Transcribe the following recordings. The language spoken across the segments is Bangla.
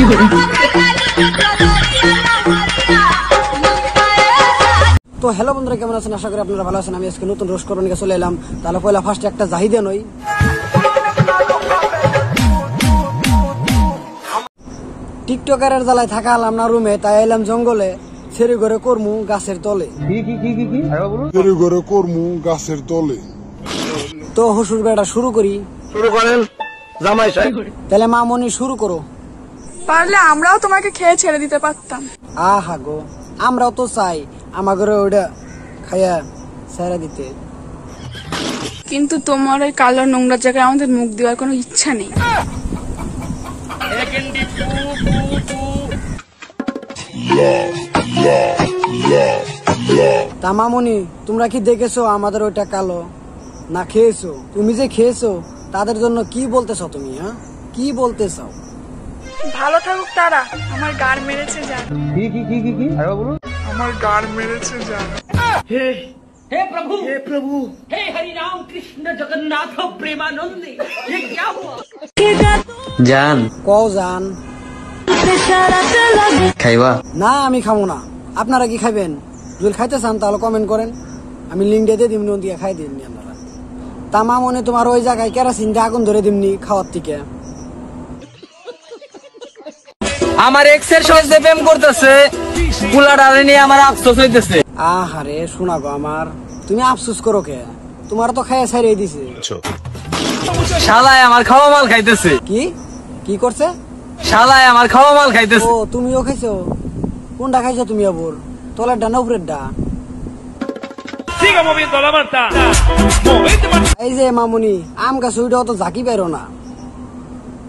তো হ্যালো বন্ধুরা, কেমন আছেন? আশা করি আপনারা ভালো আছেন। আমি আজকে নতুন রোস্ট করবার নিয়ে চলে এলাম। তাহলে পয়লা ফার্স্টে একটা জাহিদে নই। টিকটকারের জ্বালায় থাকা হলাম না রুমে, তাই এলাম জঙ্গলে। ছেড়ে ঘরে কর্মু গাছের তলে। ছেড়ে ঘরে কর্মু গাছের তলে। তো হসুর বেড়া শুরু করি। শুরু করেন জামাই সাহেব। তাহলে মামনি শুরু করো। পারলে আমরাও তোমাকে খেয়ে ছেড়ে দিতে পারতাম। আহা গো, আমরাও তো চাই আমাদের ওইটা খাইয়া ছেড়ে দিতে, কিন্তু তোমার ওই কালো নোংরা জায়গায় আমাদের মুখ দেওয়ার কোনো ইচ্ছা নেই। তা মামনি, তোমরা কি দেখেছো আমাদের ওইটা কালো না খেয়েছো? তুমি যে খেয়েছো তাদের জন্য কি বলতে চাও তুমি? হ্যাঁ, কি বলতে চাও? ভালো থাকুক তারা, আমার গাড় মেরেছে জান। আমার গাড় মেরেছে জান। हे प्रभु हे हरि राम कृष्ण जगन्नाथ प्रेमानंद, ये क्या हुआ? জান কও জান। খাইবা? না, আমি খাবো না। আপনারা কি খাবেন? যদি খাইতে চান তাহলে কমেন্ট করেন, আমি লিঙ্ক দিয়ে দিমনি, ওদিকে খাই দিমনি আপনারা। তা মামনি, তোমার ওই জায়গায় কেরাসিন দিয়ে আগুন ধরে দিমনি খাওয়ার থেকে। আমার এক্সের সাথে প্রেম করতেছে, কুলাডারে নিয়ে আমার আফসোস হইতেছে। আহারে শোনা গো আমার, তুমি আফসোস করো কে? তোমার তো খাইয়া ছাড়িয়ে দিছে। শালায় আমার খাওয়া মাল খাইতেছে। কি কি করছে? শালায় আমার খাওয়া মাল খাইতেছে। ও, তুমিও খাইছো? কোনটা খাইছো তুমি? আবার তলের ডা না উপরের ডা? এই যে মামুনি, আম গাছ ওইটাও তো ঝাঁকি পাইরো না,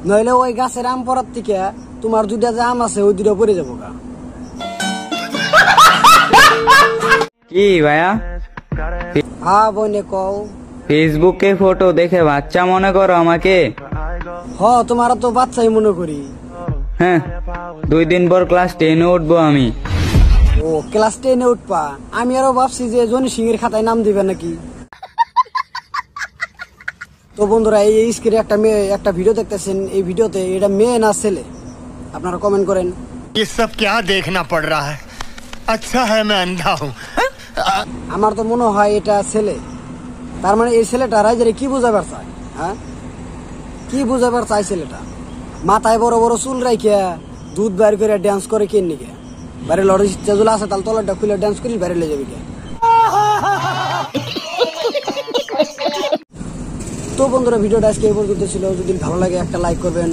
নইলে ওই গাছের আম পড়ার থেকে তোমার দুইটা যে আম আছে ওই দুটো পড়ে যাবো গা। কি ভাইয়া, হ্যাঁ বইনে কও। ফেসবুকে ফটো দেখে বাচ্চা মনে করো আমাকে? হ, তোমার তো বাচ্চাই মনে করি। হ্যাঁ, 2 দিন পর ক্লাস 10-এ উঠবো আমি। ও, ক্লাস 10-এ উঠবা? আমি আরো ভাবছি যে জনি সিং এর খাতায় নাম দিবে নাকি। তো বন্ধুরা, এই স্ক্রিনে একটা ভিডিও দেখতেছেন। এই ভিডিওতে এটা মেয়ে না ছেলে? আপনারা কমেন্ট করেন। ये सब क्या देखना पड़ रहा है? अच्छा है मैं अंधा हूँ। আমার তো মনে হয় এটা ছেলে। তার মানে এই ছেলেটা রাইজারে কি বুঝাবার চায়? হ্যাঁ, কি বুঝাবার চায় ছেলেটা? মাথায় বড় বড় চুল রাখিয়া দুধ বাইর করে ড্যান্স করে কেন নিকে? বাইরে লড়ে চেজুলা আছে, তাহলে তলারটা খুলে ড্যান্স করিস, বাইরে লে যাবি কে? তো বন্ধুরা, ভিডিওটা আজকে এই পর্যন্ত ছিল। যদি ভালো লাগে একটা লাইক করবেন,